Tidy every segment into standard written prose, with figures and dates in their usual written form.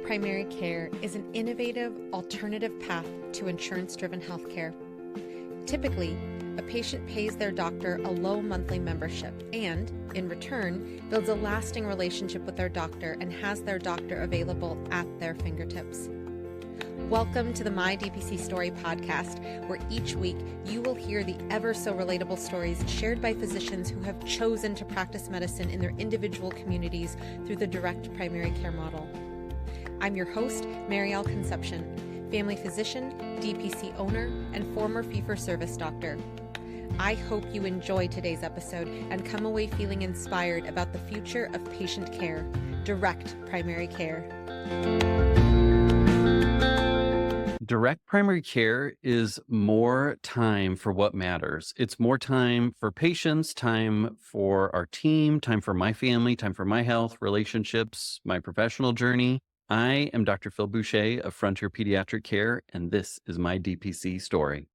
primary care is an innovative, alternative path to insurance-driven healthcare. Typically, a patient pays their doctor a low monthly membership and, in return, builds a lasting relationship with their doctor and has their doctor available at their fingertips. Welcome to the My DPC Story podcast, where each week you will hear the ever-so-relatable stories shared by physicians who have chosen to practice medicine in their individual communities through the direct primary care model. I'm your host, Maryal Concepcion, family physician, DPC owner, and former fee-for-service doctor. I hope you enjoy today's episode and come away feeling inspired about the future of patient care, direct primary care. Direct primary care is more time for what matters. It's more time for patients, time for our team, time for my family, time for my health, relationships, my professional journey. I am Dr. Phil Boucher of Frontier Pediatric Care, and this is my DPC story.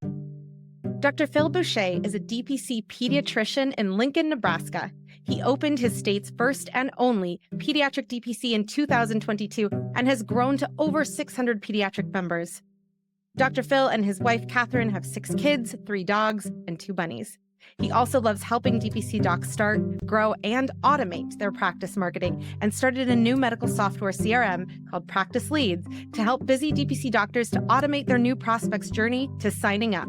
Dr. Phil Boucher is a DPC pediatrician in Lincoln, Nebraska. He opened his state's first and only pediatric DPC in 2022 and has grown to over 600 pediatric members. Dr. Phil and his wife, Catherine, have 6 kids, 3 dogs, and 2 bunnies. He also loves helping DPC docs start, grow, and automate their practice marketing and started a new medical software CRM called Practice Leads to help busy DPC doctors to automate their new prospects' journey to signing up.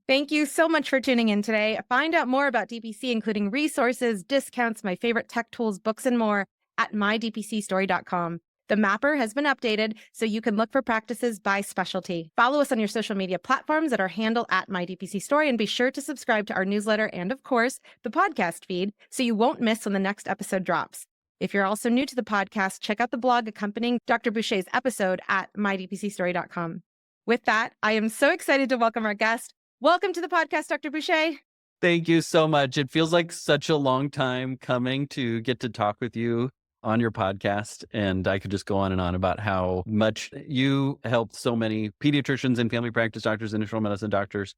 Thank you so much for tuning in today. Find out more about DPC, including resources, discounts, my favorite tech tools, books, and more at mydpcstory.com. The mapper has been updated so you can look for practices by specialty. Follow us on your social media platforms at our handle at My DPC Story, and be sure to subscribe to our newsletter and, of course, the podcast feed so you won't miss when the next episode drops. If you're also new to the podcast, check out the blog accompanying Dr. Boucher's episode at mydpcstory.com. With that, I am so excited to welcome our guest. Welcome to the podcast, Dr. Boucher. Thank you so much. It feels like such a long time coming to get to talk with you on your podcast. And I could just go on and on about how much you helped so many pediatricians and family practice doctors and internal medicine doctors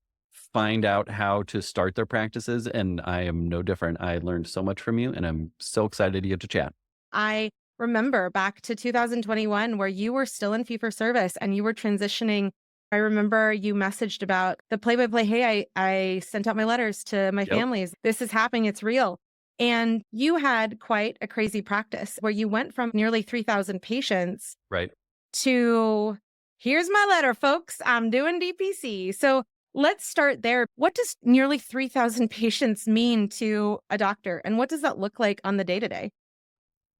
find out how to start their practices. And I am no different. I learned so much from you, and I'm so excited to get to chat. I remember back to 2021 where you were still in fee-for-service and you were transitioning. I remember you messaged about the play-by-play. Hey, I sent out my letters to my families. This is happening. It's real. And you had quite a crazy practice where you went from nearly 3,000 patients to here's my letter, folks. I'm doing DPC. So let's start there. What does nearly 3,000 patients mean to a doctor? And what does that look like on the day-to-day?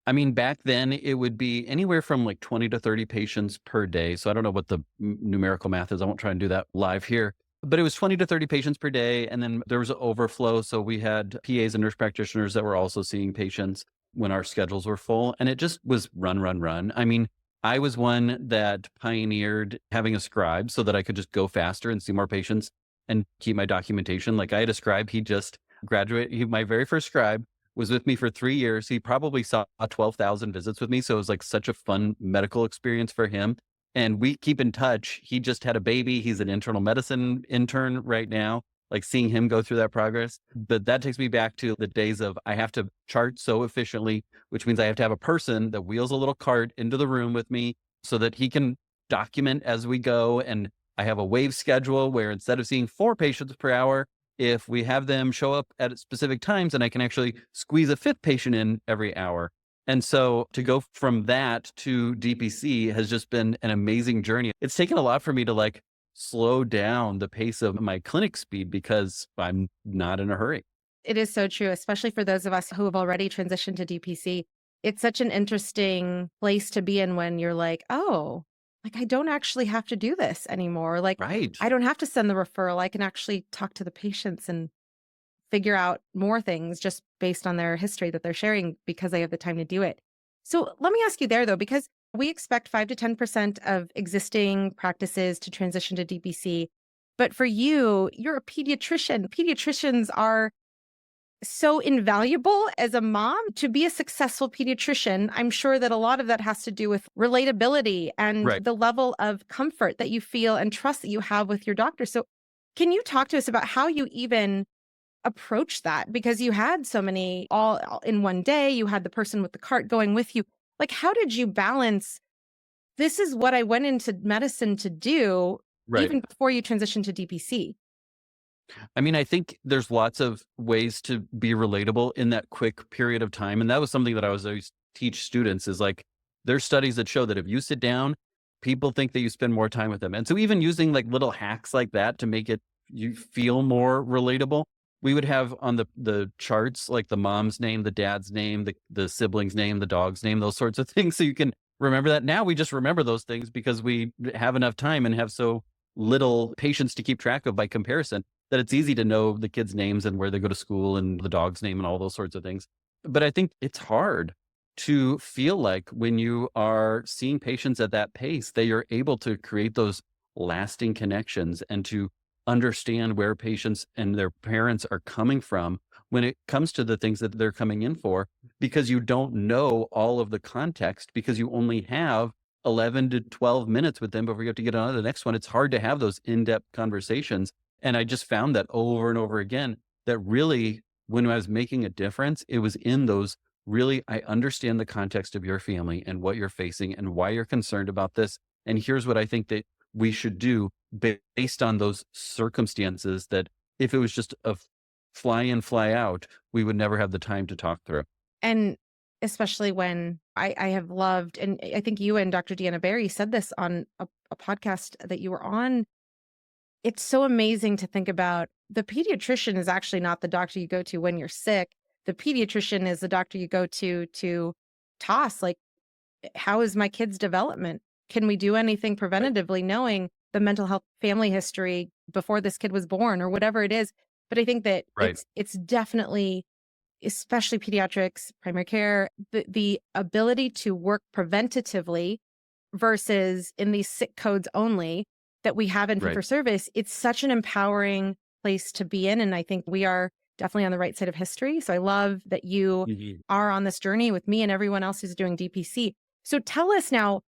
I mean, back then it would be anywhere from like 20 to 30 patients per day. So I don't know what the numerical math is. I won't try and do that live here. But it was 20 to 30 patients per day. And then there was an overflow. So we had PAs and nurse practitioners that were also seeing patients when our schedules were full. And it just was run. I mean, I was one that pioneered having a scribe so that I could just go faster and see more patients and keep my documentation. Like I had a scribe, he just graduated. My very first scribe was with me for 3 years. He probably saw 12,000 visits with me. So it was like such a fun medical experience for him. And we keep in touch. He just had a baby. He's an internal medicine intern right now, like seeing him go through that progress. But that takes me back to the days of I have to chart so efficiently, which means I have to have a person that wheels a little cart into the room with me so that he can document as we go. And I have a wave schedule where instead of seeing 4 patients per hour, if we have them show up at specific times, and I can actually squeeze a 5th patient in every hour. And so to go from that to DPC has just been an amazing journey. It's taken a lot for me to like slow down the pace of my clinic speed because I'm not in a hurry. It is so true, especially for those of us who have already transitioned to DPC. It's such an interesting place to be in when you're like, oh, like I don't actually have to do this anymore. Like I don't have to send the referral. I can actually talk to the patients and figure out more things just based on their history that they're sharing because they have the time to do it. So let me ask you there though, because we expect 5 to 10% of existing practices to transition to DPC. But for you, you're a pediatrician. Pediatricians are so invaluable as a mom to be a successful pediatrician. I'm sure that a lot of that has to do with relatability and the level of comfort that you feel and trust that you have with your doctor. So can you talk to us about how you even approach that? Because you had so many all in one day, you had the person with the cart going with you. Like, how did you balance this is what I went into medicine to do, Right. even before you transitioned to DPC. I mean, I think there's lots of ways to be relatable in that quick period of time. And that was something that I was always teach students is like, there's studies that show that if you sit down, people think that you spend more time with them. And so even using like little hacks like that to make it you feel more relatable, we would have on the charts like the mom's name, the dad's name, the sibling's name, the dog's name, those sorts of things. So you can remember that. Now we just remember those things because we have enough time and have so little patience to keep track of by comparison that it's easy to know the kids' names and where they go to school and the dog's name and all those sorts of things. But I think it's hard to feel like when you are seeing patients at that pace, that you're able to create those lasting connections and to understand where patients and their parents are coming from when it comes to the things that they're coming in for, because you don't know all of the context because you only have 11 to 12 minutes with them before you have to get on to the next one. It's hard to have those in-depth conversations. And I just found that over and over again, that really, when I was making a difference, it was in those really, I understand the context of your family and what you're facing and why you're concerned about this. And here's what I think that we should do based on those circumstances that if it was just a fly in, fly out, we would never have the time to talk through. And especially when I have loved, and I think you and Dr. Deanna Barry said this on a podcast that you were on. It's so amazing to think about the pediatrician is actually not the doctor you go to when you're sick. The pediatrician is the doctor you go to toss, like, how is my kid's development? Can we do anything Right. preventatively, knowing the mental health family history before this kid was born or whatever it is? But I think that Right. it's definitely, especially pediatrics, primary care, the ability to work preventatively versus in these sick codes only that we have in fee Right. for service. It's such an empowering place to be in. And I think we are definitely on the right side of history. So I love that you Mhm. are on this journey with me and everyone else who's doing DPC. So tell us now,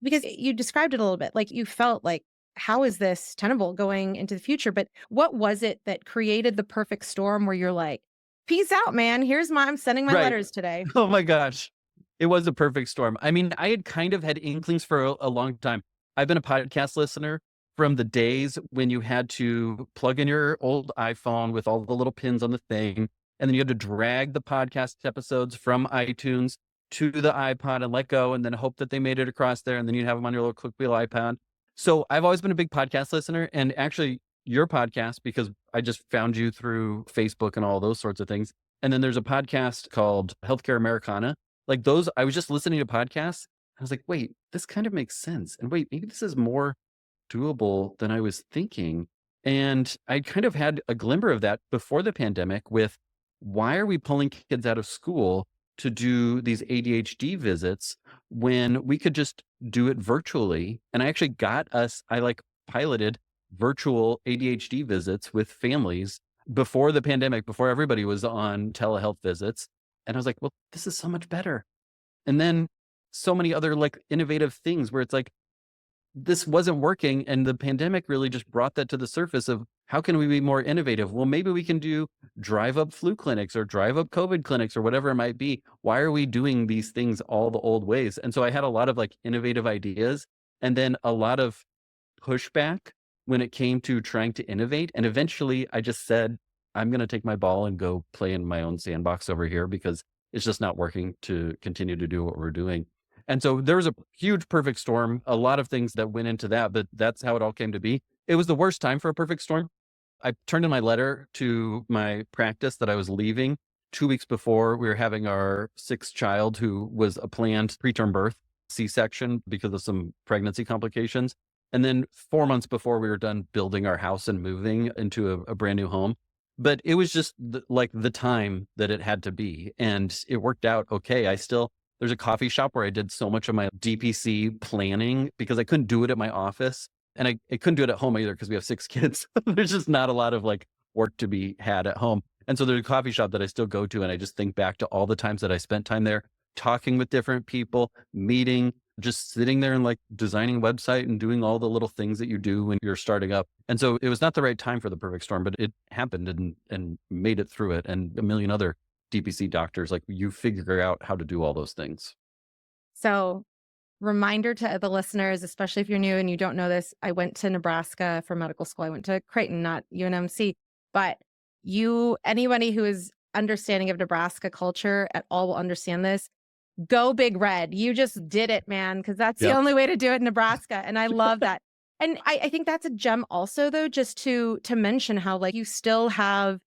because you described it a little bit, like you felt like, how is this tenable going into the future? But what was it that created the perfect storm where you're like, peace out, man. I'm sending my Right. letters today. Oh my gosh. It was a perfect storm. I mean, I had kind of had inklings for a long time. I've been a podcast listener from the days when you had to plug in your old iPhone with all the little pins on the thing, and then you had to drag the podcast episodes from iTunes to the iPod and let go, and then hope that they made it across there, and then you'd have them on your little clickwheel iPad. So I've always been a big podcast listener, and actually your podcast, because I just found you through Facebook and all those sorts of things. And then there's a podcast called Healthcare Americana. Like those, I was just listening to podcasts. I was like, wait, this kind of makes sense. And wait, maybe this is more doable than I was thinking. And I kind of had a glimmer of that before the pandemic with why are we pulling kids out of school to do these ADHD visits when we could just do it virtually? And I actually I like piloted virtual ADHD visits with families before the pandemic, before everybody was on telehealth visits. And I was like, well, this is so much better. And then so many other like innovative things where it's like, this wasn't working. And the pandemic really just brought that to the surface of how can we be more innovative? Well, maybe we can do drive up flu clinics or drive up COVID clinics or whatever it might be. Why are we doing these things all the old ways? And so I had a lot of like innovative ideas and then a lot of pushback when it came to trying to innovate. And eventually I just said, I'm going to take my ball and go play in my own sandbox over here because it's just not working to continue to do what we're doing. And so there was a huge perfect storm, a lot of things that went into that, but that's how it all came to be. It was the worst time for a perfect storm. I turned in my letter to my practice that I was leaving 2 weeks before we were having our sixth child, who was a planned preterm birth, C-section, because of some pregnancy complications. And then 4 months before we were done building our house and moving into a brand new home. But it was just like the time that it had to be. And it worked out okay. There's a coffee shop where I did so much of my DPC planning because I couldn't do it at my office. And I couldn't do it at home either because we have 6 kids. There's just not a lot of like work to be had at home. And so there's a coffee shop that I still go to. And I just think back to all the times that I spent time there talking with different people, meeting, just sitting there and like designing a website and doing all the little things that you do when you're starting up. And so it was not the right time for the perfect storm, but it happened and made it through it. And a million other DPC doctors, like you figure out how to do all those things. So reminder to the listeners, especially if you're new and you don't know this, I went to Nebraska for medical school. I went to Creighton, not UNMC. But anybody who is understanding of Nebraska culture at all will understand this. Go Big Red. You just did it, man, because that's the Yep. only way to do it in Nebraska. And I love that. And I think that's a gem also, though, just to mention how like you still have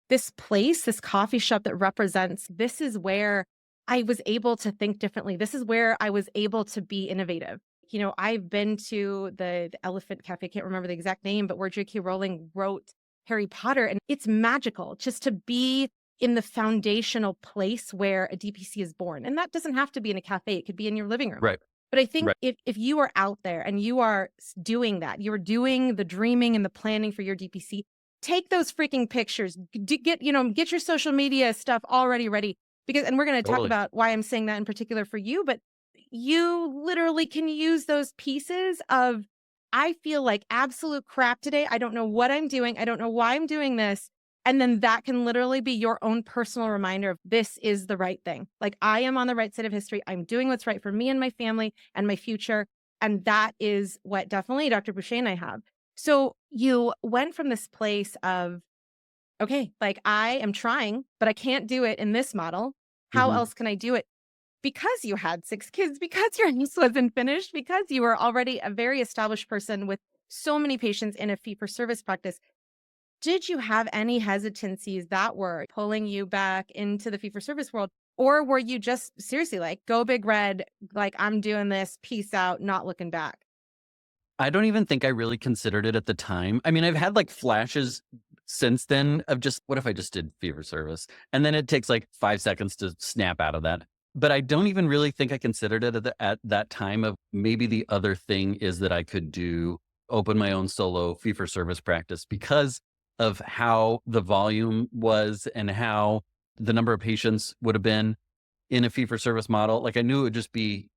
this place, this coffee shop that represents this is where I was able to think differently. This is where I was able to be innovative. I've been to the Elephant Cafe, I can't remember the exact name, but where J.K. Rowling wrote Harry Potter. And it's magical just to be in the foundational place where a DPC is born. And that doesn't have to be in a cafe. It could be in your living room. Right. But I think Right. if you are out there and you are doing that, you are doing the dreaming and the planning for your DPC, take those freaking pictures, get your social media stuff already ready. And we're going to talk Totally. about why I'm saying that in particular for you, but you literally can use those pieces of, I feel like absolute crap today. I don't know what I'm doing. I don't know why I'm doing this. And then that can literally be your own personal reminder of this is the right thing. Like I am on the right side of history. I'm doing what's right for me and my family and my future. And that is what definitely Dr. Boucher and I have. So you went from this place of, okay, like I am trying, but I can't do it in this model. How Mhm. else can I do it? Because you had 6 kids, because your house wasn't finished, because you were already a very established person with so many patients in a fee-for-service practice. Did you have any hesitancies that were pulling you back into the fee-for-service world? Or were you just seriously like, go Big Red, like I'm doing this, peace out, not looking back? I don't even think I really considered it at the time. I mean, I've had like flashes since then of just, what if I just did fee for service? And then it takes like 5 seconds to snap out of that. But I don't even really think I considered it at that time of maybe the other thing is that I could open my own solo fee for service practice because of how the volume was and how the number of patients would have been in a fee for service model. Like I knew it would just be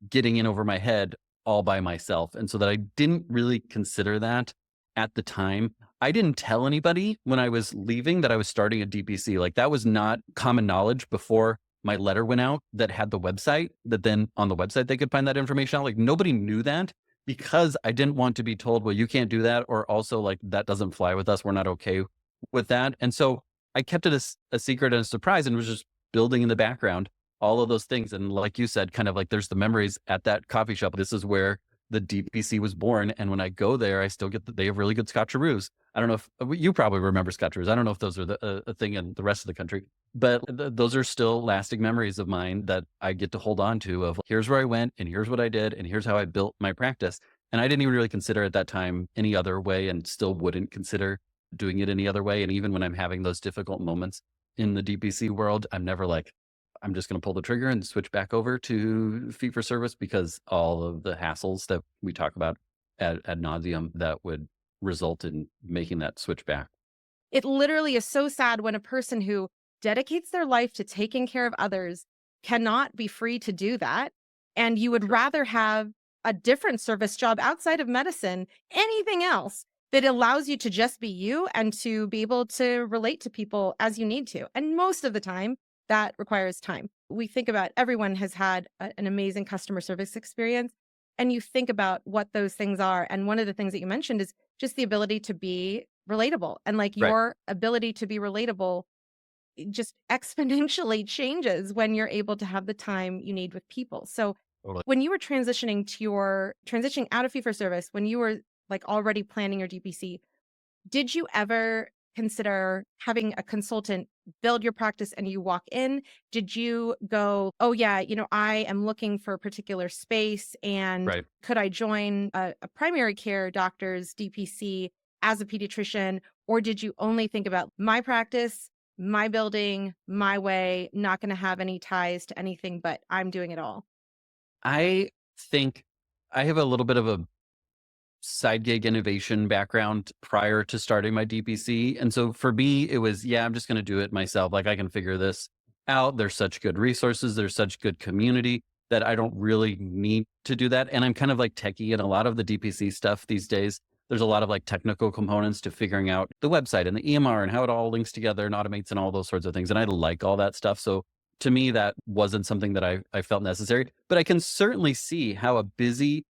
getting in over my head all by myself. And so that I didn't really consider that at the time. I didn't tell anybody when I was leaving that I was starting a DPC. Like that was not common knowledge before my letter went out that had the website, that then on the website they could find that information out. Like nobody knew that because I didn't want to be told, well, you can't do that. Or also like that doesn't fly with us. We're not okay with that. And so I kept it a secret and a surprise and was just building in the background all of those things. And like you said, kind of like there's the memories at that coffee shop. This is where the DPC was born. And when I go there, I still get they have really good scotcheroos. I don't know if you probably remember scotcheroos. I don't know if those are a thing in the rest of the country, but those are still lasting memories of mine that I get to hold on to of here's where I went and here's what I did and here's how I built my practice. And I didn't even really consider at that time any other way and still wouldn't consider doing it any other way. And even when I'm having those difficult moments in the DPC world, I'm never like, I'm just going to pull the trigger and switch back over to fee for service because all of the hassles that we talk about ad nauseum that would result in making that switch back. It literally is so sad when a person who dedicates their life to taking care of others cannot be free to do that. And you would rather have a different service job outside of medicine, anything else that allows you to just be you and to be able to relate to people as you need to. And most of the time, that requires time. We think about everyone has had an amazing customer service experience. And you think about what those things are. And one of the things that you mentioned is just the ability to be relatable. And like Right. your ability to be relatable just exponentially changes when you're able to have the time you need with people. So Totally. when you were transitioning out of fee for service, when you were like already planning your DPC, did you ever consider having a consultant build your practice and you walk in? Did you go, oh yeah, I am looking for a particular space and Right. could I join a primary care doctor's DPC as a pediatrician? Or did you only think about my practice, my building, my way, not going to have any ties to anything, but I'm doing it all? I think I have a little bit of a side gig innovation background prior to starting my DPC. And so for me, it was, yeah, I'm just going to do it myself. Like I can figure this out. There's such good resources. There's such good community that I don't really need to do that. And I'm kind of like techie and a lot of the DPC stuff these days. There's a lot of like technical components to figuring out the website and the EMR and how it all links together and automates and all those sorts of things. And I like all that stuff. So to me, that wasn't something that I felt necessary. But I can certainly see how a busy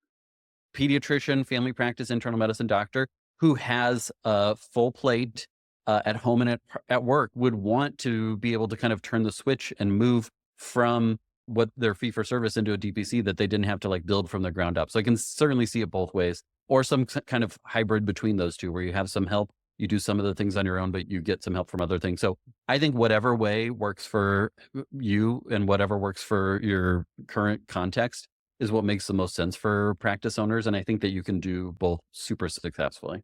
pediatrician, family practice, internal medicine doctor who has a full plate at home and at work would want to be able to kind of turn the switch and move from what their fee for service into a DPC that they didn't have to like build from the ground up. So I can certainly see it both ways, or some kind of hybrid between those two where you have some help, you do some of the things on your own, but you get some help from other things. So I think whatever way works for you and whatever works for your current context is what makes the most sense for practice owners. And I think that you can do both super successfully.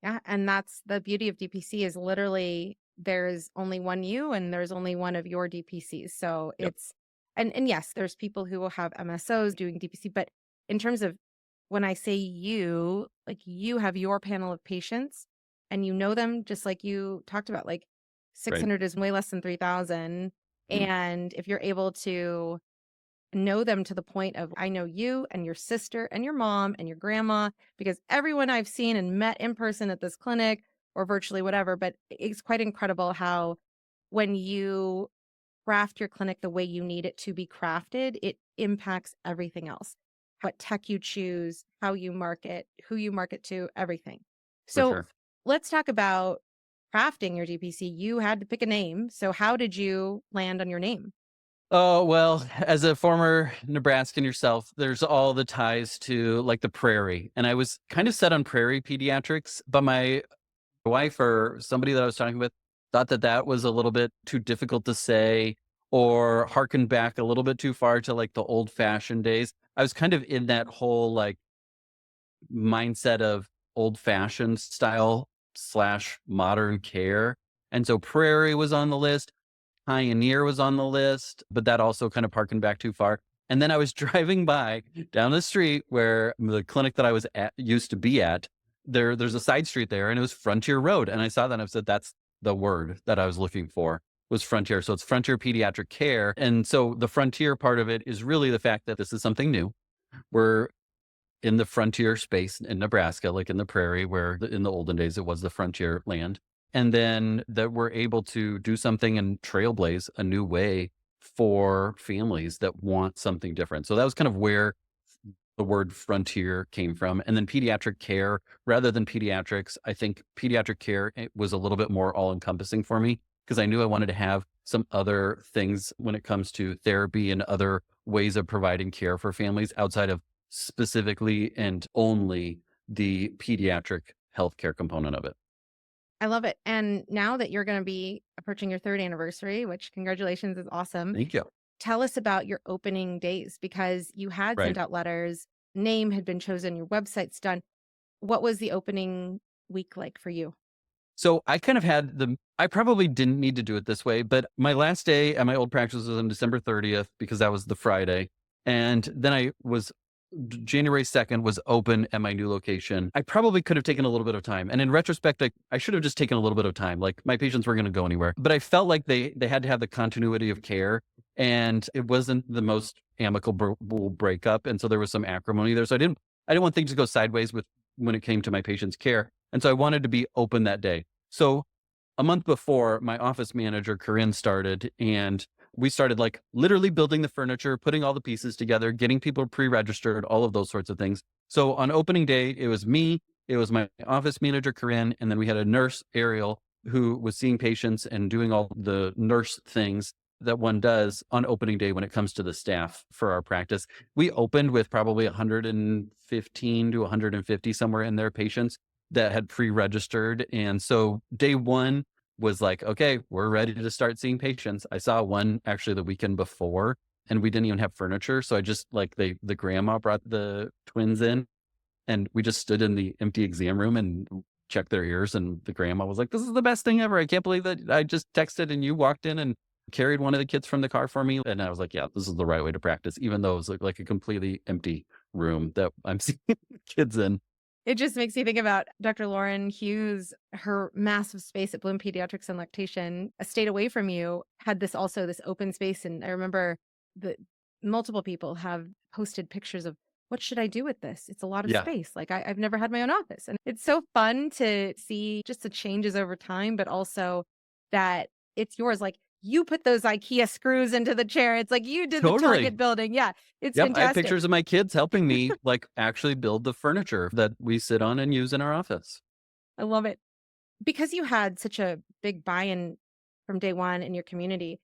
Yeah, and that's the beauty of DPC is literally there's only one you and there's only one of your DPCs. So Yep. it's and yes, there's people who will have MSOs doing DPC, but in terms of when I say you, like you have your panel of patients and you know them just like you talked about, like Right. 600 is way less than 3,000. Mm. And if you're able to know them to the point of I know you and your sister and your mom and your grandma because everyone I've seen and met in person at this clinic or virtually whatever, but it's quite incredible how when you craft your clinic the way you need it to be crafted, it impacts everything else. What tech you choose, how you market, who you market to, everything. For So sure. let's talk about crafting your DPC. You had to pick a name. So how did you land on your name? Oh, well, as a former Nebraskan yourself, there's all the ties to like the prairie. And I was kind of set on prairie pediatrics, but my wife or somebody that I was talking with thought that that was a little bit too difficult to say or harken back a little bit too far to like the old fashioned days. I was kind of in that whole like mindset of old fashioned style slash modern care. And so prairie was on the list. Pioneer was on the list, but that also kind of harkened back too far. And then I was driving by down the street where the clinic that I was at used to be at. There's a side street there, and it was Frontier Road. And I saw that, and I said, "That's the word that I was looking for." Was Frontier. So it's Frontier Pediatric Care. And so the frontier part of it is really the fact that this is something new. We're in the frontier space in Nebraska, like in the prairie, where in the olden days it was the frontier land. And then that we're able to do something and trailblaze a new way for families that want something different. So that was kind of where the word frontier came from. And then pediatric care, rather than pediatrics, I think pediatric care it was a little bit more all encompassing for me because I knew I wanted to have some other things when it comes to therapy and other ways of providing care for families outside of specifically and only the pediatric healthcare component of it. I love it. And now that you're going to be approaching your third anniversary, which congratulations is awesome. Thank you. Tell us about your opening days because you had Right. sent out letters, name had been chosen, your website's done. What was the opening week like for you? So I kind of had I probably didn't need to do it this way, but my last day at my old practice was on December 30th because that was the Friday. And then January 2nd was open at my new location. I probably could have taken a little bit of time. And in retrospect, I should have just taken a little bit of time. Like my patients weren't going to go anywhere, but I felt like they had to have the continuity of care and it wasn't the most amicable breakup. And so there was some acrimony there. So I didn't want things to go sideways with when it came to my patients' care. And so I wanted to be open that day. So a month before, my office manager, Corinne, started, and we started like literally building the furniture, putting all the pieces together, getting people pre-registered, all of those sorts of things. So on opening day, it was me, it was my office manager, Corinne, and then we had a nurse, Ariel, who was seeing patients and doing all the nurse things that one does on opening day when it comes to the staff for our practice. We opened with probably 115 to 150 somewhere in there patients that had pre-registered. And so day one was like, okay, we're ready to start seeing patients. I saw one actually the weekend before and we didn't even have furniture. So I just like the grandma brought the twins in and we just stood in the empty exam room and checked their ears. And the grandma was like, this is the best thing ever. I can't believe that I just texted and you walked in and carried one of the kids from the car for me. And I was like, yeah, this is the right way to practice, even though it was like a completely empty room that I'm seeing kids in. It just makes me think about Dr. Lauren Hughes, her massive space at Bloom Pediatrics and Lactation, a state away from you, had this also this open space. And I remember the multiple people have posted pictures of what should I do with this? It's a lot of Yeah. space. Like I've never had my own office. And it's so fun to see just the changes over time, but also that it's yours. Like you put those IKEA screws into the chair. It's like you did the Totally. Target building. Yeah, it's Yep. I have fantastic. pictures of my kids helping me like actually build the furniture that we sit on and use in our office. I love it. Because you had such a big buy-in from day one in your community,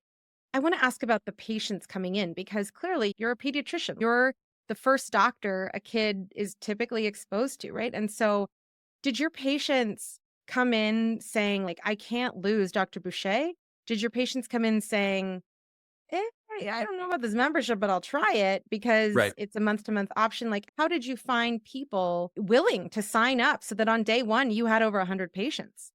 I want to ask about the patients coming in because clearly you're a pediatrician. You're the first doctor a kid is typically exposed to, right? And so, did your patients come in saying, like, I can't lose Dr. Boucher? Did your patients come in saying, eh, I don't know about this membership, but I'll try it because Right. it's a month to month option? Like, how did you find people willing to sign up so that on day one you had over 100 patients?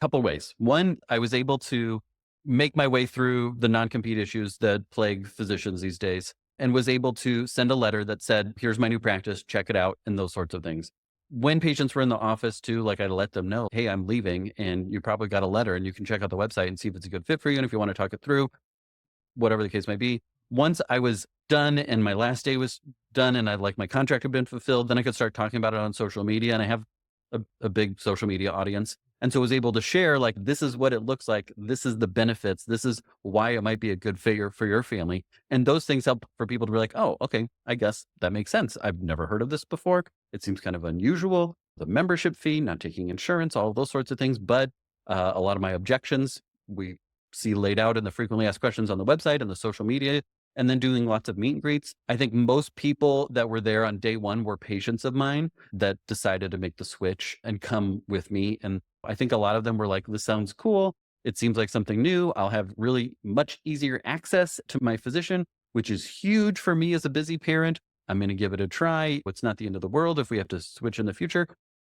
Couple ways. One, I was able to make my way through the non-compete issues that plague physicians these days and was able to send a letter that said, here's my new practice, check it out, and those sorts of things. When patients were in the office too, like I let them know, hey, I'm leaving and you probably got a letter and you can check out the website and see if it's a good fit for you. And if you want to talk it through, whatever the case may be. Once I was done and my last day was done and I like my contract had been fulfilled, then I could start talking about it on social media. And I have a big social media audience. And so I was able to share like, this is what it looks like. This is the benefits. This is why it might be a good fit for your family. And those things help for people to be like, oh, okay, I guess that makes sense. I've never heard of this before. It seems kind of unusual. The membership fee, not taking insurance, all of those sorts of things. But a lot of my objections, we see laid out in the frequently asked questions on the website and the social media, and then doing lots of meet and greets. I think most people that were there on day one were patients of mine that decided to make the switch and come with me. And I think a lot of them were like, this sounds cool. It seems like something new. I'll have really much easier access to my physician, which is huge for me as a busy parent. I'm going to give it a try. It's not the end of the world if we have to switch in the future.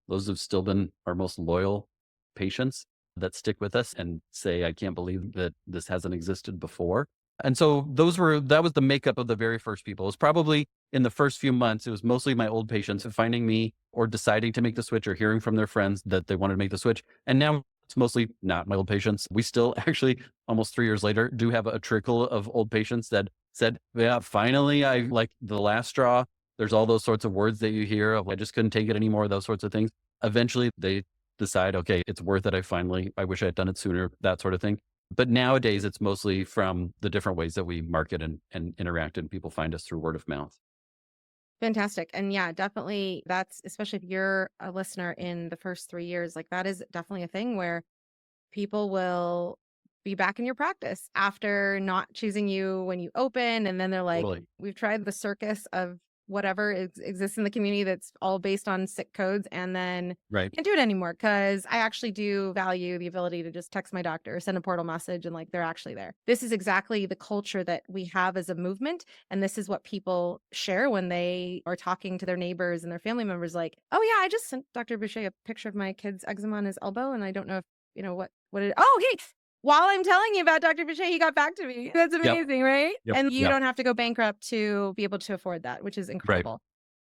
Those have still been our most loyal patients that stick with us and say, I can't believe that this hasn't existed before. And so that was the makeup of the very first people. It was probably in the first few months, it was mostly my old patients finding me or deciding to make the switch or hearing from their friends that they wanted to make the switch. And now it's mostly not my old patients. We still actually, almost 3 years later, do have a trickle of old patients that said, yeah, finally, I like the last straw. There's all those sorts of words that you hear of, I just couldn't take it anymore, those sorts of things. Eventually, they decide, okay, it's worth it. I wish I had done it sooner, that sort of thing. But nowadays, it's mostly from the different ways that we market and interact, and people find us through word of mouth. Fantastic. And yeah, definitely that's, especially if you're a listener in the first 3 years, like that is definitely a thing where people will be back in your practice after not choosing you when you open. And then they're like, Totally. we've tried the circus of whatever exists in the community that's all based on sick codes. And then Right. can't do it anymore because I actually do value the ability to just text my doctor or send a portal message and like they're actually there. This is exactly the culture that we have as a movement. And this is what people share when they are talking to their neighbors and their family members like, oh yeah, I just sent Dr. Boucher a picture of my kid's eczema on his elbow. And I don't know if, what it, oh, hey, while I'm telling you about Dr. Boucher, he got back to me. That's Yep. amazing, right? Yep. And you Yep. don't have to go bankrupt to be able to afford that, which is Right. incredible.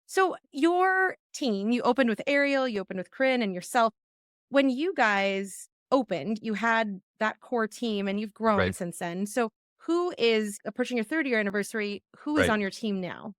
So your team, you opened with Ariel, you opened with Corinne and yourself. When you guys opened, you had that core team and you've grown Right. since then. So who is approaching your 30-year anniversary? Who is Right. on your team now?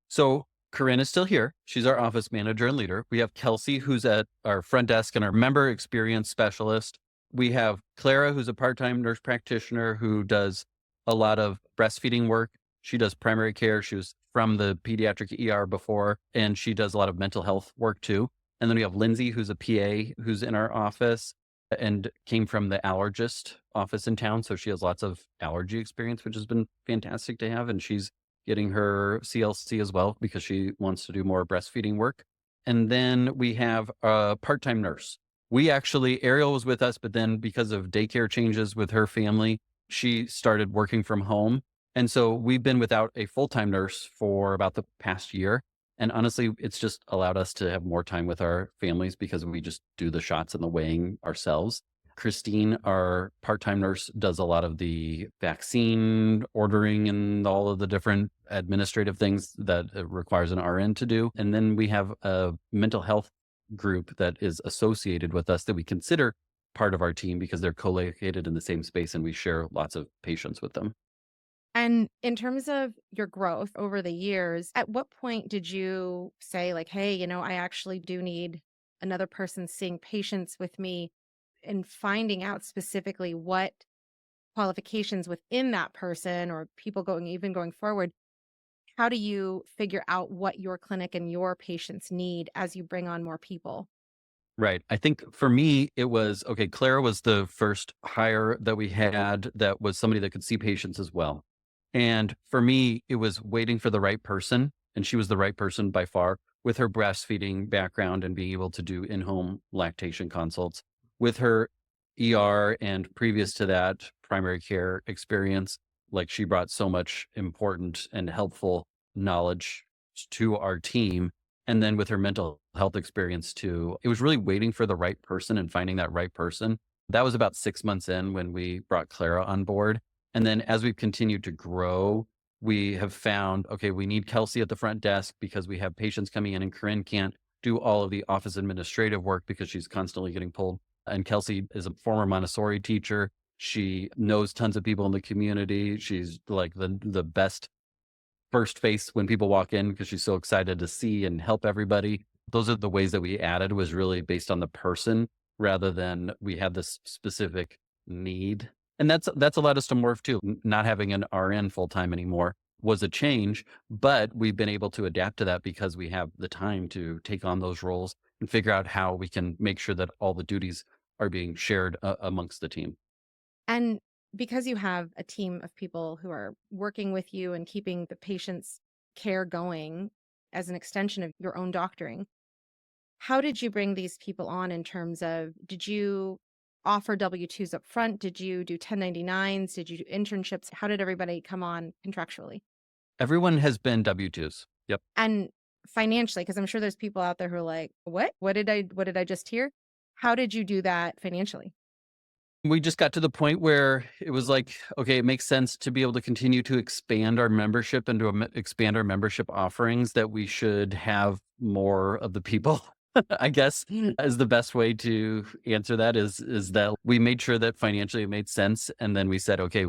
So Corinne is still here. She's our office manager and leader. We have Kelsey, who's at our front desk and our member experience specialist. We have Clara, who's a part-time nurse practitioner who does a lot of breastfeeding work. She does primary care. She was from the pediatric ER before, and she does a lot of mental health work too. And then we have Lindsay, who's a PA, who's in our office and came from the allergist office in town. So she has lots of allergy experience, which has been fantastic to have. And she's getting her CLC as well because she wants to do more breastfeeding work. And then we have a part-time nurse. Ariel was with us, but then because of daycare changes with her family, she started working from home. And so we've been without a full-time nurse for about the past year. And honestly, it's just allowed us to have more time with our families because we just do the shots and the weighing ourselves. Christine, our part-time nurse, does a lot of the vaccine ordering and all of the different administrative things that it requires an RN to do. And then we have a mental health group that is associated with us that we consider part of our team because they're co-located in the same space and we share lots of patients with them. And in terms of your growth over the years, at what point did you say, like, hey, I actually do need another person seeing patients with me and finding out specifically what qualifications within that person or people going forward, how do you figure out what your clinic and your patients need as you bring on more people? Right. I think for me, it was okay. Clara was the first hire that we had that was somebody that could see patients as well. And for me, it was waiting for the right person. And she was the right person by far with her breastfeeding background and being able to do in home lactation consults with her ER and previous to that, primary care experience. Like she brought so much important and helpful knowledge to our team, and then with her mental health experience too. It was really waiting for the right person and finding that right person. That was about 6 months in when we brought Clara on board. And then as we've continued to grow, we have found, okay, we need Kelsey at the front desk because we have patients coming in and Corinne can't do all of the office administrative work because she's constantly getting pulled. And Kelsey is a former Montessori teacher. She knows tons of people in the community. She's like the best first face when people walk in because she's so excited to see and help everybody. Those are the ways that we added was really based on the person rather than we had this specific need. And that's allowed us to morph too. Not having an RN full time anymore was a change, but we've been able to adapt to that because we have the time to take on those roles and figure out how we can make sure that all the duties are being shared amongst the team. And because you have a team of people who are working with you and keeping the patient's care going as an extension of your own doctoring, how did you bring these people on in terms of, did you offer W-2s up front? Did you do 1099s? Did you do internships? How did everybody come on contractually? Everyone has been W-2s. Yep. And financially, because I'm sure there's people out there who are like, what? What did I just hear? How did you do that financially? We just got to the point where it was like, okay, it makes sense to be able to continue to expand our membership and to expand our membership offerings, that we should have more of the people. I guess is the best way to answer that is that we made sure that financially it made sense. And then we said, okay,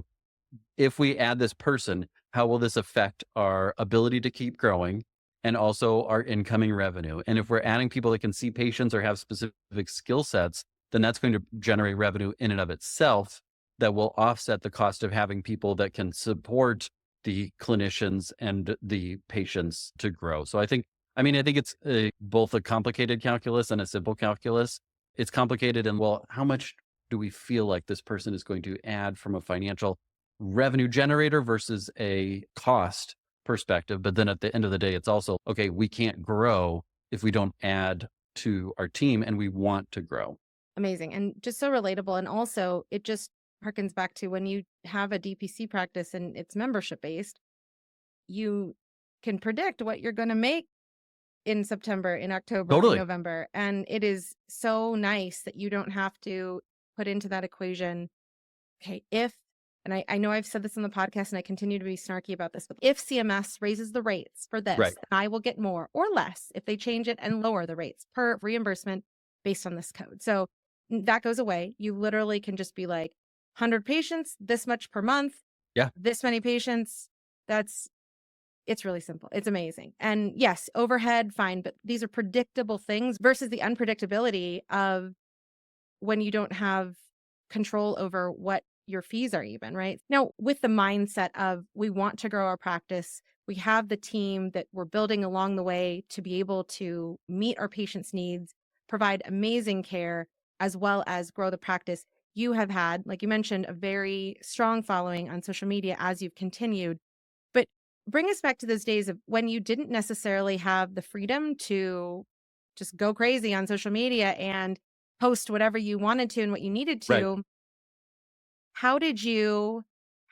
if we add this person, how will this affect our ability to keep growing and also our incoming revenue? And if we're adding people that can see patients or have specific skill sets, then that's going to generate revenue in and of itself that will offset the cost of having people that can support the clinicians and the patients to grow. So I think it's both a complicated calculus and a simple calculus. It's complicated in, well, how much do we feel like this person is going to add from a financial revenue generator versus a cost perspective? But then at the end of the day, it's also, okay, we can't grow if we don't add to our team and we want to grow. Amazing. And just so relatable. And also, it just harkens back to when you have a DPC practice and it's membership based, you can predict what you're going to make in September, in October, in Totally. November. And it is so nice that you don't have to put into that equation, okay, and I know I've said this in the podcast and I continue to be snarky about this, but if CMS raises the rates for this, Right. I will get more or less if they change it and lower the rates per reimbursement based on this code. So that goes away. You literally can just be like, 100 patients, this much per month, Yeah. this many patients. It's really simple. It's amazing. And yes, overhead, fine, but these are predictable things versus the unpredictability of when you don't have control over what your fees are even, right? Now, with the mindset of we want to grow our practice, we have the team that we're building along the way to be able to meet our patients' needs, provide amazing care, as well as grow the practice. You have had, like you mentioned, a very strong following on social media as you've continued. But bring us back to those days of when you didn't necessarily have the freedom to just go crazy on social media and post whatever you wanted to and what you needed Right. to. How did you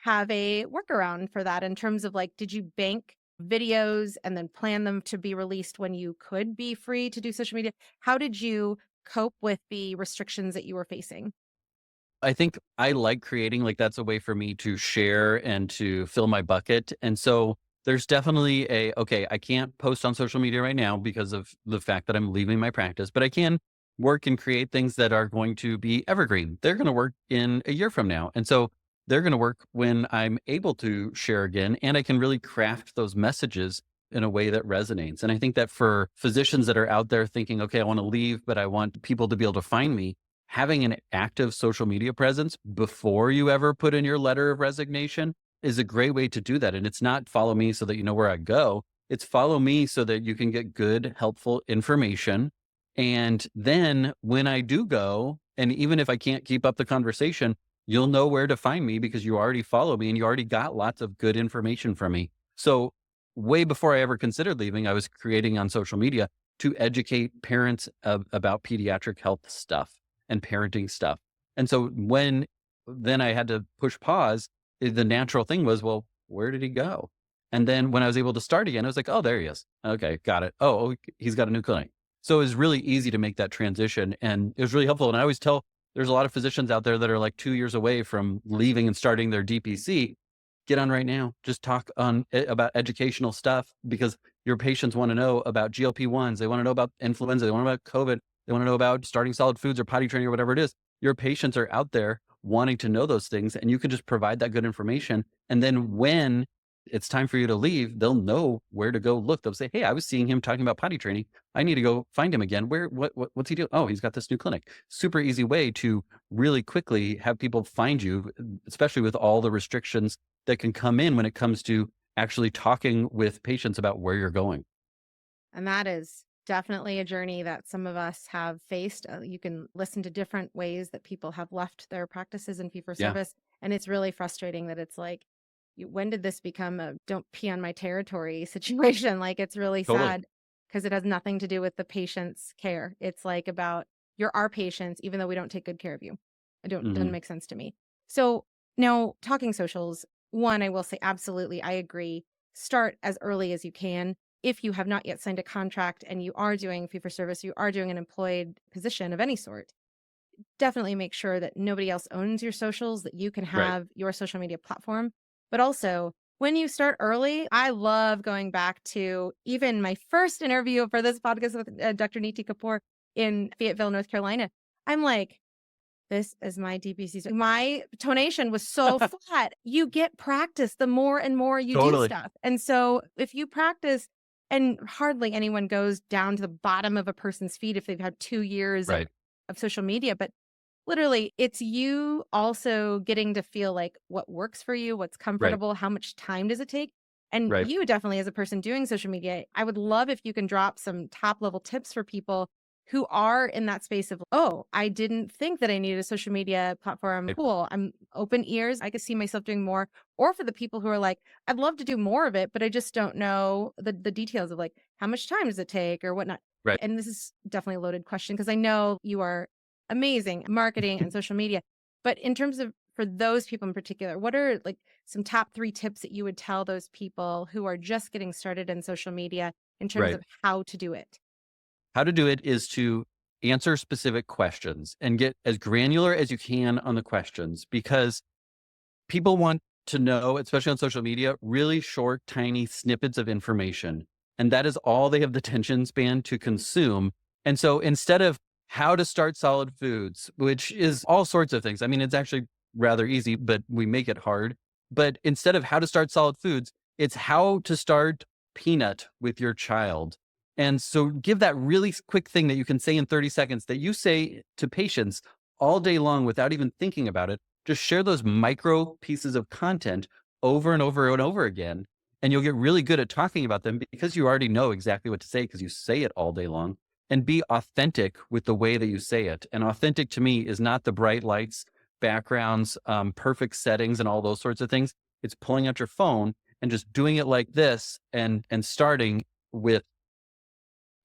have a workaround for that in terms of like, did you bank videos and then plan them to be released when you could be free to do social media? How did you cope with the restrictions that you were facing? I think I like creating, like, that's a way for me to share and to fill my bucket. And so there's definitely okay, I can't post on social media right now because of the fact that I'm leaving my practice, but I can work and create things that are going to be evergreen. They're going to work in a year from now. And so they're going to work when I'm able to share again. And I can really craft those messages in a way that resonates. And I think that for physicians that are out there thinking, okay, I want to leave, but I want people to be able to find me, having an active social media presence before you ever put in your letter of resignation is a great way to do that. And it's not follow me so that you know where I go. It's follow me so that you can get good, helpful information. And then when I do go, and even if I can't keep up the conversation, you'll know where to find me because you already follow me and you already got lots of good information from me. So way before I ever considered leaving, I was creating on social media to educate parents about pediatric health stuff and parenting stuff. And so when then I had to push pause, the natural thing was, well, where did he go? And then when I was able to start again, I was like, oh, there he is. Okay, got it. Oh, he's got a new clinic. So it was really easy to make that transition. And it was really helpful. And I always tell there's a lot of physicians out there that are like 2 years away from leaving and starting their DPC. Get on right now. Just talk on about educational stuff because your patients want to know about GLP-1s. They want to know about influenza. They want to know about COVID. They want to know about starting solid foods or potty training or whatever it is. Your patients are out there wanting to know those things, and you can just provide that good information. And then when it's time for you to leave, they'll know where to go look. They'll say, hey, I was seeing him talking about potty training. I need to go find him again. What's he doing? Oh, he's got this new clinic. Super easy way to really quickly have people find you, especially with all the restrictions that can come in when it comes to actually talking with patients about where you're going. And that is definitely a journey that some of us have faced. You can listen to different ways that people have left their practices in fee for Yeah, service. And it's really frustrating that it's like, when did this become a don't pee on my territory situation? Like, it's really totally. sad because it has nothing to do with the patient's care. It's like about you're our patients, even though we don't take good care of you. Doesn't Hmm. make sense to me. So now talking socials, one, I will say absolutely, I agree. Start as early as you can. If you have not yet signed a contract and you are doing fee for service, you are doing an employed position of any sort, definitely make sure that nobody else owns your socials, that you can Right. have your social media platform. But also, when you start early, I love going back to even my first interview for this podcast with Dr. Niti Kapoor in Fayetteville, North Carolina. I'm like, this is my DPC. My tonation was so flat. You get practice the more and more you do Totally. stuff. And so if you practice, and hardly anyone goes down to the bottom of a person's feet if they've had 2 years Right. of social media, but literally it's you also getting to feel like what works for you, what's Right. comfortable, how much time does it take? And Right. you definitely, as a person doing social media, I would love if you can drop some top level tips for people who are in that space of, oh, I didn't think that I needed a social media platform. Right. Cool. I'm open ears. I could see myself doing more. Or for the people who are like, I'd love to do more of it, but I just don't know the details of like, how much time does it take or whatnot? Right. And this is definitely a loaded question because I know you are amazing at marketing and social media. But in terms of for those people in particular, what are like some top 3 tips that you would tell those people who are just getting started in social media in terms Right. of how to do it? How to do it is to answer specific questions and get as granular as you can on the questions because people want to know, especially on social media, really short, tiny snippets of information. And that is all they have the attention span to consume. And so instead of how to start solid foods, which is all sorts of things, I mean, it's actually rather easy, but we make it hard. But instead of how to start solid foods, it's how to start peanut with your child. And so give that really quick thing that you can say in 30 seconds that you say to patients all day long without even thinking about it. Just share those micro pieces of content over and over and over again. And you'll get really good at talking about them because you already know exactly what to say because you say it all day long. And be authentic with the way that you say it. And authentic to me is not the bright lights, backgrounds, perfect settings, and all those sorts of things. It's pulling out your phone and just doing it like this and starting with,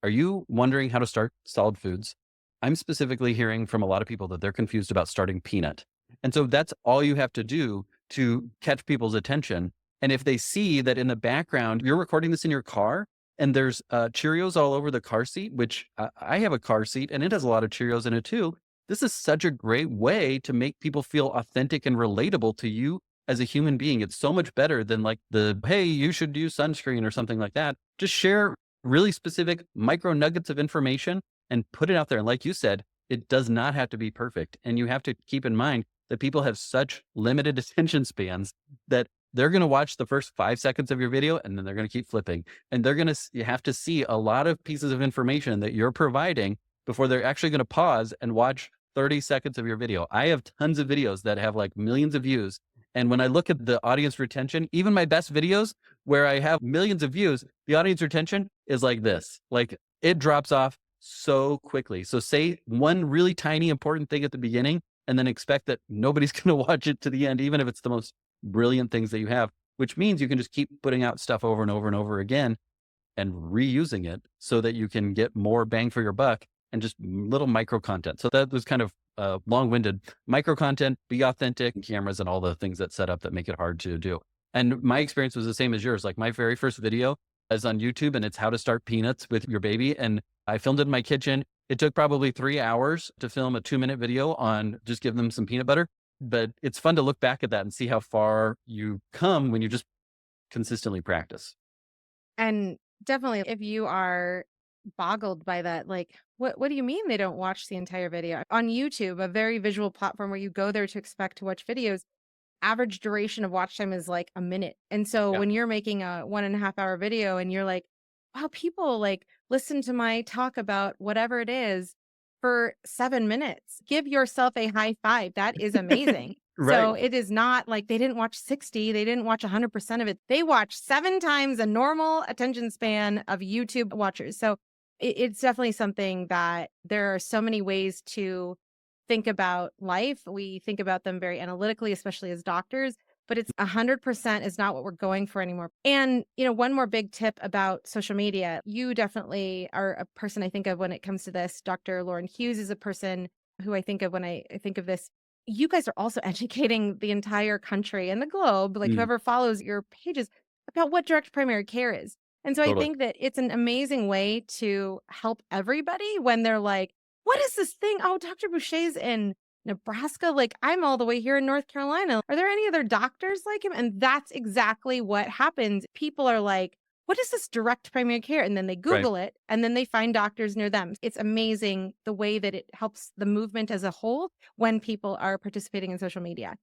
are you wondering how to start solid foods? I'm specifically hearing from a lot of people that they're confused about starting peanut. And so that's all you have to do to catch people's attention. And if they see that in the background, you're recording this in your car and there's Cheerios all over the car seat, which I have a car seat and it has a lot of Cheerios in it too. This is such a great way to make people feel authentic and relatable to you as a human being. It's so much better than like the, hey, you should use sunscreen or something like that. Just share really specific micro nuggets of information and put it out there. And like you said, it does not have to be perfect. And you have to keep in mind that people have such limited attention spans that they're going to watch the first 5 seconds of your video and then they're going to keep flipping. And they're going to you have to see a lot of pieces of information that you're providing before they're actually going to pause and watch 30 seconds of your video. I have tons of videos that have like millions of views. And when I look at the audience retention, even my best videos where I have millions of views, the audience retention is like this. Like it drops off so quickly. So say one really tiny important thing at the beginning and then expect that nobody's going to watch it to the end, even if it's the most brilliant things that you have, which means you can just keep putting out stuff over and over and over again and reusing it so that you can get more bang for your buck and just little micro content. So that was kind of long-winded. Micro content, be authentic, cameras and all the things that set up that make it hard to do. And my experience was the same as yours. Like my very first video is on YouTube and it's how to start peanuts with your baby. And I filmed it in my kitchen. It took probably 3 hours to film a 2-minute video on just give them some peanut butter. But it's fun to look back at that and see how far you come when you just consistently practice. And definitely, if you are boggled by that, like, what do you mean they don't watch the entire video? On YouTube, a very visual platform where you go there to expect to watch videos, average duration of watch time is like a minute. And so Yeah. when you're making a 1.5 hour video and you're like, wow, people like listen to my talk about whatever it is for 7 minutes, give yourself a high five. That is amazing. So Right. it is not like they didn't watch 60, they didn't watch 100% of it. They watched 7 times a normal attention span of YouTube watchers. So it's definitely something that there are so many ways to think about life. We think about them very analytically, especially as doctors, but it's 100% is not what we're going for anymore. And, one more big tip about social media. You definitely are a person I think of when it comes to this. Dr. Lauren Hughes is a person who I think of when I think of this. You guys are also educating the entire country and the globe, like Mm, whoever follows your pages, about what direct primary care is. And so I totally. think that it's an amazing way to help everybody when they're like, what is this thing? Oh, Dr. Boucher's in Nebraska. Like, I'm all the way here in North Carolina. Are there any other doctors like him? And that's exactly what happens. People are like, what is this direct primary care? And then they Right. Google it and then they find doctors near them. It's amazing the way that it helps the movement as a whole when people are participating in social media.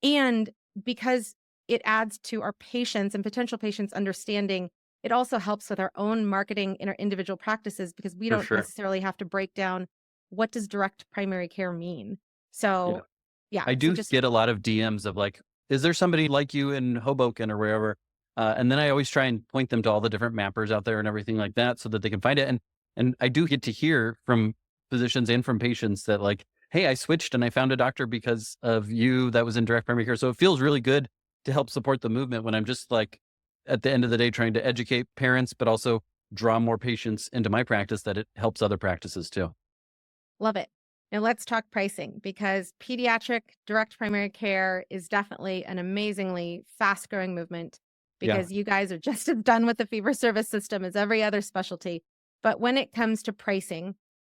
And because it adds to our patients and potential patients understanding, it also helps with our own marketing in our individual practices because we For don't sure. necessarily have to break down what does direct primary care mean. Yeah. So, yeah, I so do just get a lot of DMs of like, is there somebody like you in Hoboken or wherever? And then I always try and point them to all the different mappers out there and everything like that so that they can find it. And I do get to hear from physicians and from patients that like, hey, I switched and I found a doctor because of you that was in direct primary care. So it feels really good to help support the movement when I'm just like at the end of the day trying to educate parents, but also draw more patients into my practice that it helps other practices too. love it. Now let's talk pricing because pediatric direct primary care is definitely an amazingly fast growing movement Yeah. because you guys are just as done with the fee for service system as every other specialty. But when it comes to pricing,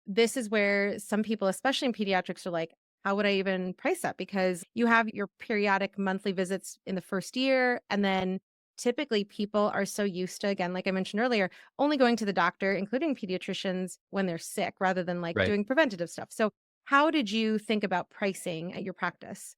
this is where some people, especially in pediatrics, are like, how would I even price that? Because you have your periodic monthly visits in the first year. And then typically people are so used to, again, like I mentioned earlier, only going to the doctor, including pediatricians, when they're sick rather than like Right. doing preventative stuff. So, how did you think about pricing at your practice?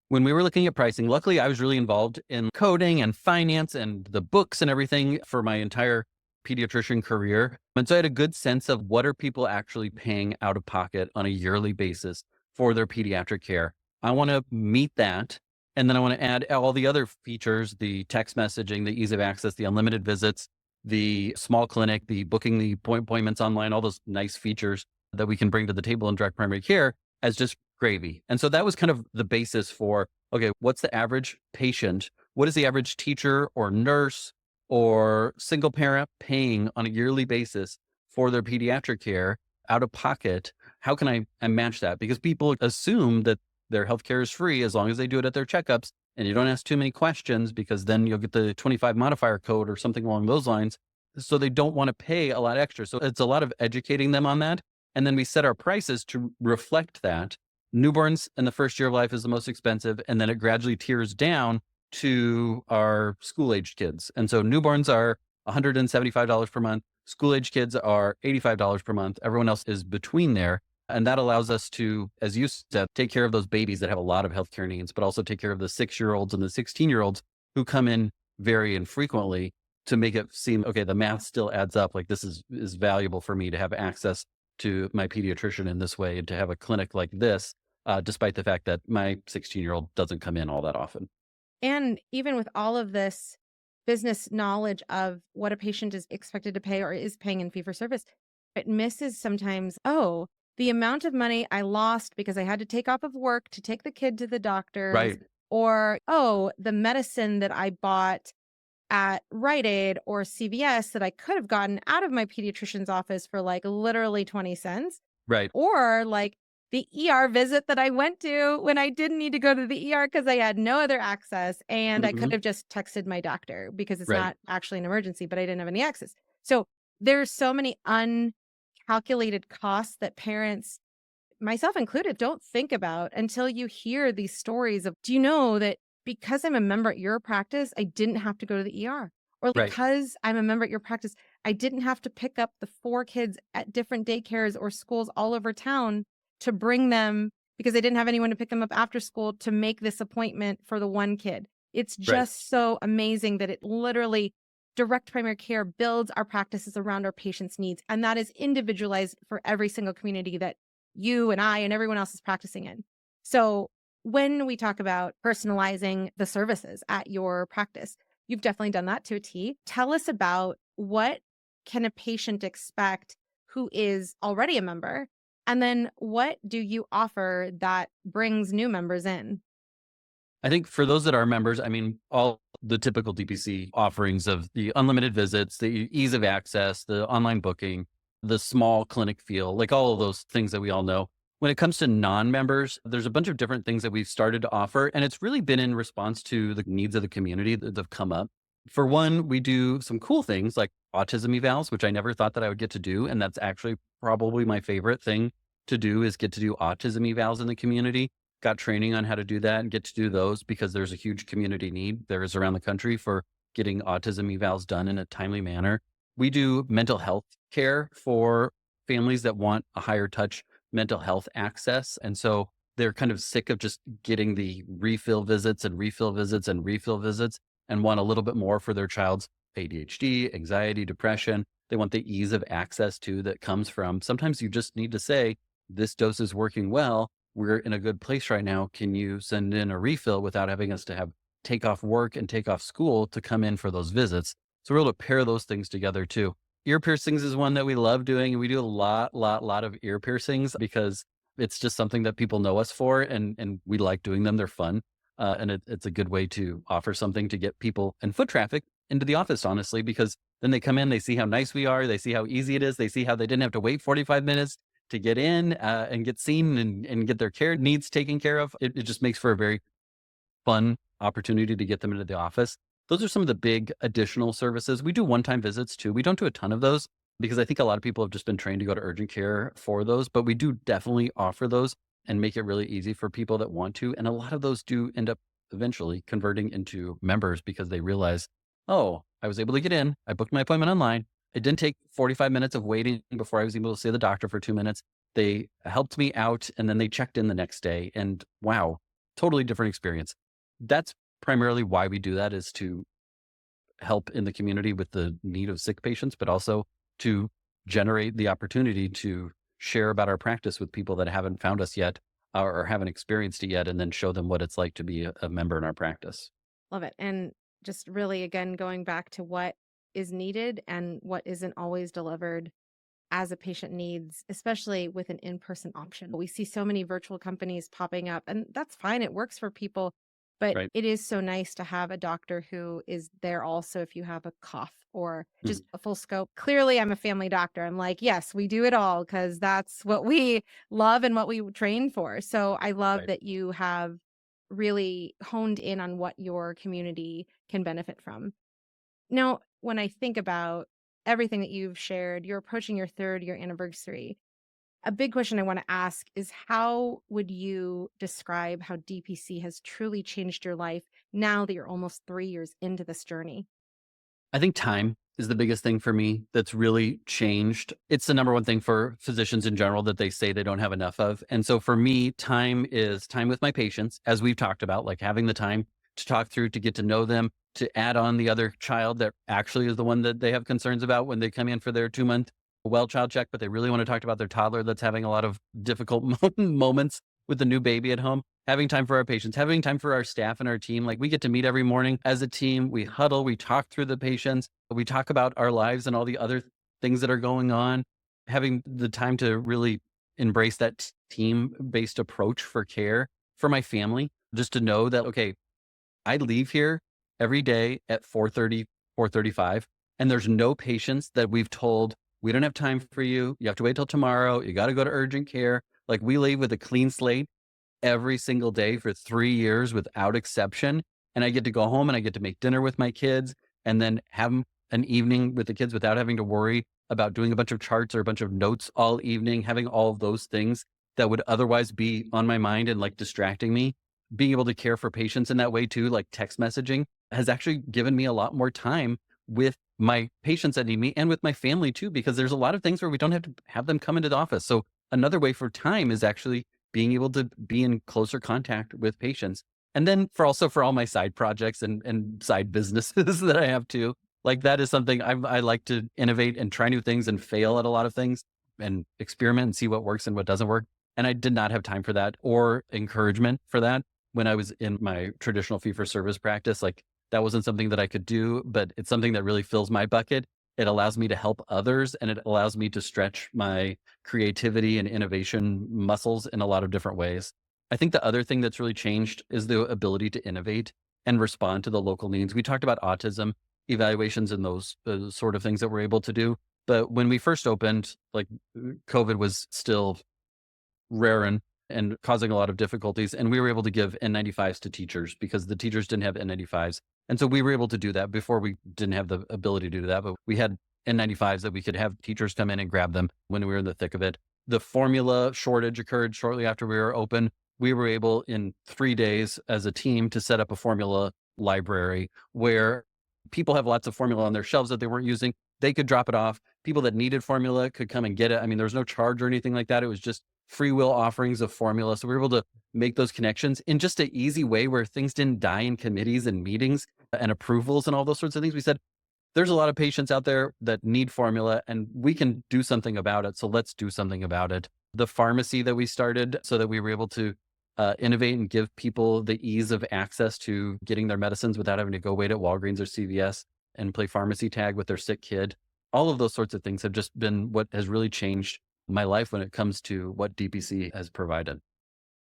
When we were looking at pricing, luckily I was really involved in coding and finance and the books and everything for my entire pediatrician career. And so I had a good sense of what are people actually paying out of pocket on a yearly basis for their pediatric care. I want to meet that. And then I want to add all the other features, the text messaging, the ease of access, the unlimited visits, the small clinic, the booking the appointments online, all those nice features that we can bring to the table in direct primary care as just gravy. And so that was kind of the basis for, okay, what's the average patient? What is the average teacher or nurse or single parent paying on a yearly basis for their pediatric care out of pocket? How can I match that? Because people assume that their healthcare is free as long as they do it at their checkups and you don't ask too many questions because then you'll get the 25 modifier code or something along those lines. So they don't want to pay a lot extra. So it's a lot of educating them on that. And then we set our prices to reflect that. Newborns in the first year of life is the most expensive, and then it gradually tiers down to our school-aged kids. And so newborns are $175 per month. School-aged kids are $85 per month. Everyone else is between there. And that allows us to, as you said, take care of those babies that have a lot of healthcare needs, but also take care of the 6-year-olds and the 16-year-olds who come in very infrequently to make it seem, okay, the math still adds up. Like this is valuable for me to have access to my pediatrician in this way and to have a clinic like this, despite the fact that my 16-year-old doesn't come in all that often. And even with all of this business knowledge of what a patient is expected to pay or is paying in fee for service, it misses sometimes, oh, the amount of money I lost because I had to take off of work to take the kid to the doctor's, Right. or, oh, the medicine that I bought at Rite Aid or CVS that I could have gotten out of my pediatrician's office for like literally 20 cents. Right. Or like the ER visit that I went to when I didn't need to go to the ER because I had no other access and I could Hmm. have just texted my doctor because it's Right. not actually an emergency, but I didn't have any access. So there's so many uncalculated costs that parents, myself included, don't think about until you hear these stories of, do you know that because I'm a member at your practice, I didn't have to go to the ER? Or Right. because I'm a member at your practice, I didn't have to pick up the 4 kids at different daycares or schools all over town to bring them because I didn't have anyone to pick them up after school to make this appointment for the 1 kid. It's Right. just so amazing that it literally direct primary care builds our practices around our patients' needs. And that is individualized for every single community that you and I and everyone else is practicing in. So when we talk about personalizing the services at your practice, you've definitely done that to a T. Tell us about what can a patient expect who is already a member? And then what do you offer that brings new members in? I think for those that are members, I mean, all the typical DPC offerings of the unlimited visits, the ease of access, the online booking, the small clinic feel, like all of those things that we all know. When it comes to non-members, there's a bunch of different things that we've started to offer, and it's really been in response to the needs of the community that have come up. For one, we do some cool things like autism evals, which I never thought that I would get to do, and that's actually probably my favorite thing to do is get to do autism evals in the community. Got training on how to do that and get to do those because there's a huge community need there is around the country for getting autism evals done in a timely manner. We do mental health care for families that want a higher touch mental health access. And so they're kind of sick of just getting the refill visits and refill visits and refill visits and want a little bit more for their child's ADHD, anxiety, depression. They want the ease of access to that comes from sometimes you just need to say, this dose is working well, we're in a good place right now. Can you send in a refill without having us to have take off work and take off school to come in for those visits? So we're able to pair those things together too. Ear piercings is one that we love doing. And we do a lot of ear piercings because it's just something that people know us for and we like doing them. They're fun. It's a good way to offer something to get people and foot traffic into the office, honestly, because then they come in, they see how nice we are, they see how easy it is, they see how they didn't have to wait 45 minutes to get in and get seen and get their care needs taken care of. It just makes for a very fun opportunity to get them into the office. Those are some of the big additional services. We do one-time visits too. We don't do a ton of those because I think a lot of people have just been trained to go to urgent care for those, but we do definitely offer those and make it really easy for people that want to. And a lot of those do end up eventually converting into members because they realize, oh, I was able to get in. I booked my appointment online. It didn't take 45 minutes of waiting before I was able to see the doctor for 2 minutes. They helped me out and then they checked in the next day. And wow, totally different experience. That's primarily why we do that is to help in the community with the need of sick patients, but also to generate the opportunity to share about our practice with people that haven't found us yet or haven't experienced it yet, and then show them what it's like to be a member in our practice. Love it. And just really, again, going back to what is needed and what isn't always delivered as a patient needs, especially with an in-person option. We see so many virtual companies popping up, and that's fine. It works for people, but Right. it is so nice to have a doctor who is there also if you have a cough or just Mhm. a full scope. Clearly, I'm a family doctor. I'm like, yes, we do it all because that's what we love and what we train for. So I love Right. that you have really honed in on what your community can benefit from. Now, when I think about everything that you've shared, you're approaching your 3rd year anniversary. A big question I want to ask is how would you describe how DPC has truly changed your life now that you're almost 3 years into this journey? I think time is the biggest thing for me that's really changed. It's the number one thing for physicians in general that they say they don't have enough of. And so for me, time is time with my patients, as we've talked about, like having the time to talk through, to get to know them, to add on the other child that actually is the one that they have concerns about when they come in for their 2 month well child check, but they really want to talk about their toddler that's having a lot of difficult moments with the new baby at home. Having time for our patients, having time for our staff and our team. Like we get to meet every morning as a team. We huddle, we talk through the patients, we talk about our lives and all the other things that are going on. Having the time to really embrace that team based approach for care for my family, just to know that, okay, I leave here every day at 4:30, 4:35, and there's no patients that we've told, "We don't have time for you. You have to wait till tomorrow. You gotta go to urgent care." Like, we leave with a clean slate every single day for 3 years without exception, and I get to go home and I get to make dinner with my kids and then have an evening with the kids without having to worry about doing a bunch of charts or a bunch of notes all evening, having all of those things that would otherwise be on my mind and, like, distracting me. Being able to care for patients in that way too, like text messaging, has actually given me a lot more time with my patients that need me and with my family too, because there's a lot of things where we don't have to have them come into the office. So another way for time is actually being able to be in closer contact with patients. And then for all my side projects and side businesses that I have too, like that is something I like to innovate and try new things and fail at a lot of things and experiment and see what works and what doesn't work. And I did not have time for that or encouragement for that when I was in my traditional fee for service practice. Like that wasn't something that I could do, but it's something that really fills my bucket. It allows me to help others and it allows me to stretch my creativity and innovation muscles in a lot of different ways. I think the other thing that's really changed is the ability to innovate and respond to the local needs. We talked about autism, evaluations, and those sort of things that we're able to do. But when we first opened, like COVID was still raring and causing a lot of difficulties. And we were able to give N95s to teachers because the teachers didn't have N95s. And so we were able to do that before. We didn't have the ability to do that, but we had N95s that we could have teachers come in and grab them when we were in the thick of it. The formula shortage occurred shortly after we were open. We were able in 3 days as a team to set up a formula library where people have lots of formula on their shelves that they weren't using. They could drop it off. People that needed formula could come and get it. I mean, there was no charge or anything like that. It was just free will offerings of formula. So we were able to make those connections in just an easy way where things didn't die in committees and meetings and approvals and all those sorts of things. We said, there's a lot of patients out there that need formula and we can do something about it. So let's do something about it. The pharmacy that we started so that we were able to innovate and give people the ease of access to getting their medicines without having to go wait at Walgreens or CVS and play pharmacy tag with their sick kid. All of those sorts of things have just been what has really changed my life when it comes to what DPC has provided.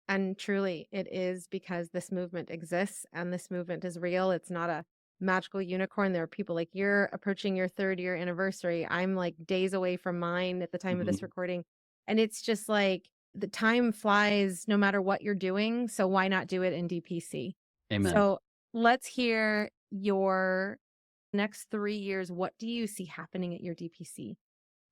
And truly, it is because this movement exists and this movement is real. It's not a magical unicorn. There are people like you're approaching your 3rd-year anniversary. I'm like days away from mine at the time of this recording. And it's just like the time flies no matter what you're doing. So why not do it in DPC? Amen. So let's hear your next 3 years. What do you see happening at your DPC?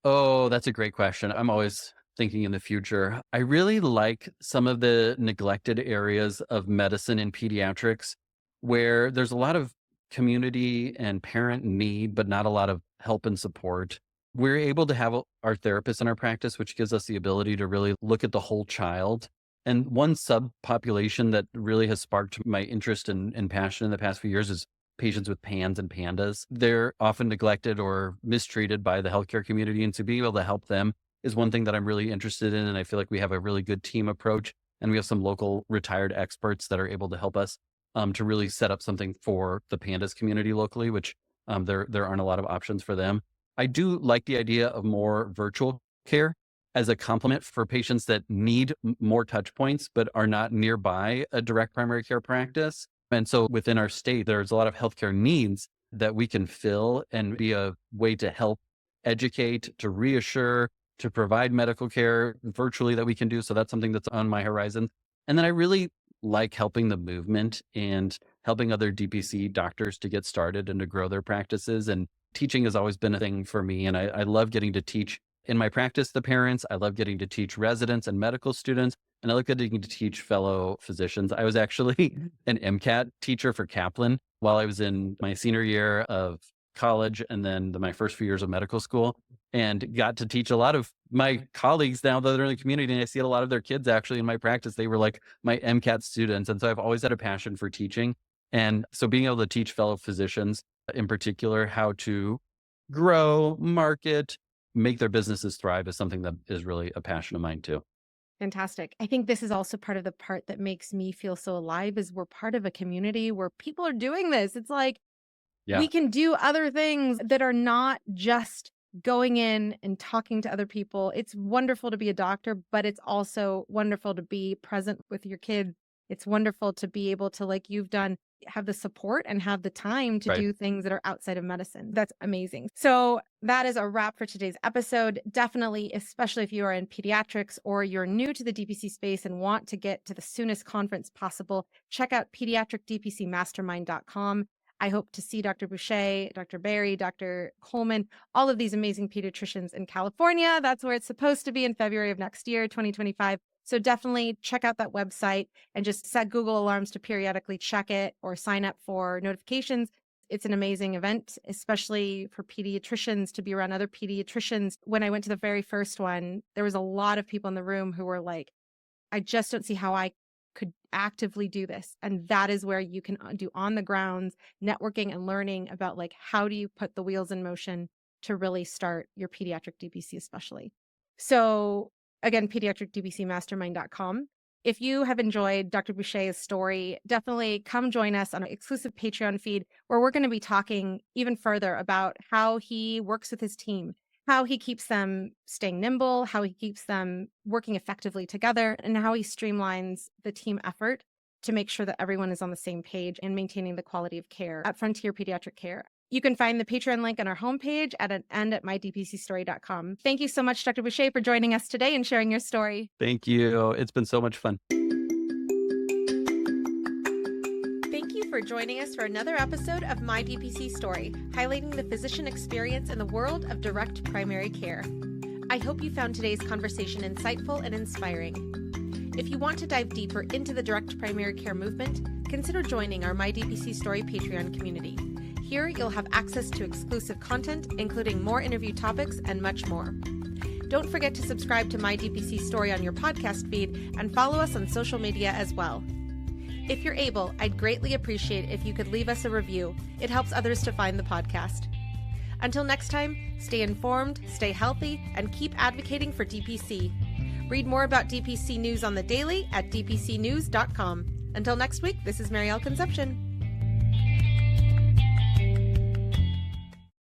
Oh, that's a great question. I'm always thinking in the future. I really like some of the neglected areas of medicine and pediatrics where there's a lot of community and parent need, but not a lot of help and support. We're able to have our therapists in our practice, which gives us the ability to really look at the whole child. And one subpopulation that really has sparked my interest and passion in the past few years is patients with PANS and PANDAS. They're often neglected or mistreated by the healthcare community. And to be able to help them is one thing that I'm really interested in. And I feel like we have a really good team approach. And we have some local retired experts that are able to help us to really set up something for the PANDAS community locally, which there aren't a lot of options for them. I do like the idea of more virtual care as a complement for patients that need more touch points, but are not nearby a direct primary care practice. And so within our state, there's a lot of healthcare needs that we can fill and be a way to help educate, to reassure, to provide medical care virtually that we can do. So that's something that's on my horizon. And then I really like helping the movement and helping other DPC doctors to get started and to grow their practices. And teaching has always been a thing for me. And I love getting to teach in my practice the parents. I love getting to teach residents and medical students. And I look at getting to teach fellow physicians. I was actually an MCAT teacher for Kaplan while I was in my senior year of college and then my first few years of medical school, and got to teach a lot of my colleagues now that are in the community. And I see a lot of their kids actually in my practice. They were like my MCAT students. And so I've always had a passion for teaching. And so being able to teach fellow physicians in particular how to grow, market, make their businesses thrive is something that is really a passion of mine too. Fantastic. I think this is also part of the part that makes me feel so alive is we're part of a community where people are doing this. It's like Yeah, we can do other things that are not just going in and talking to other people. It's wonderful to be a doctor, but it's also wonderful to be present with your kids. It's wonderful to be able to, like you've done, have the support and have the time to right. do things that are outside of medicine. That's amazing. So that is a wrap for today's episode. Definitely, especially if you are in pediatrics or you're new to the DPC space and want to get to the soonest conference possible, check out pediatricdpcmastermind.com. I hope to see Dr. Boucher, Dr. Barry, Dr. Coleman, all of these amazing pediatricians in California. That's where it's supposed to be in February of next year, 2025. So definitely check out that website and just set Google alarms to periodically check it or sign up for notifications. It's an amazing event, especially for pediatricians to be around other pediatricians. When I went to the very first one, there was a lot of people in the room who were like, I just don't see how I could actively do this. And that is where you can do on the grounds networking and learning about like, how do you put the wheels in motion to really start your pediatric DPC, especially. So again, pediatricdpcmastermind.com. If you have enjoyed Dr. Boucher's story, definitely come join us on an exclusive Patreon feed where we're going to be talking even further about how he works with his team, how he keeps them staying nimble, how he keeps them working effectively together, and how he streamlines the team effort to make sure that everyone is on the same page and maintaining the quality of care at Frontier Pediatric Care. You can find the Patreon link on our homepage and at mydpcstory.com. Thank you so much, Dr. Boucher, for joining us today and sharing your story. Thank you. It's been so much fun. Thank you for joining us for another episode of My DPC Story, highlighting the physician experience in the world of direct primary care. I hope you found today's conversation insightful and inspiring. If you want to dive deeper into the direct primary care movement, consider joining our My DPC Story Patreon community. Here, you'll have access to exclusive content, including more interview topics and much more. Don't forget to subscribe to My DPC Story on your podcast feed and follow us on social media as well. If you're able, I'd greatly appreciate if you could leave us a review. It helps others to find the podcast. Until next time, stay informed, stay healthy, and keep advocating for DPC. Read more about DPC news on the daily at dpcnews.com. Until next week, this is Maryal Concepcion.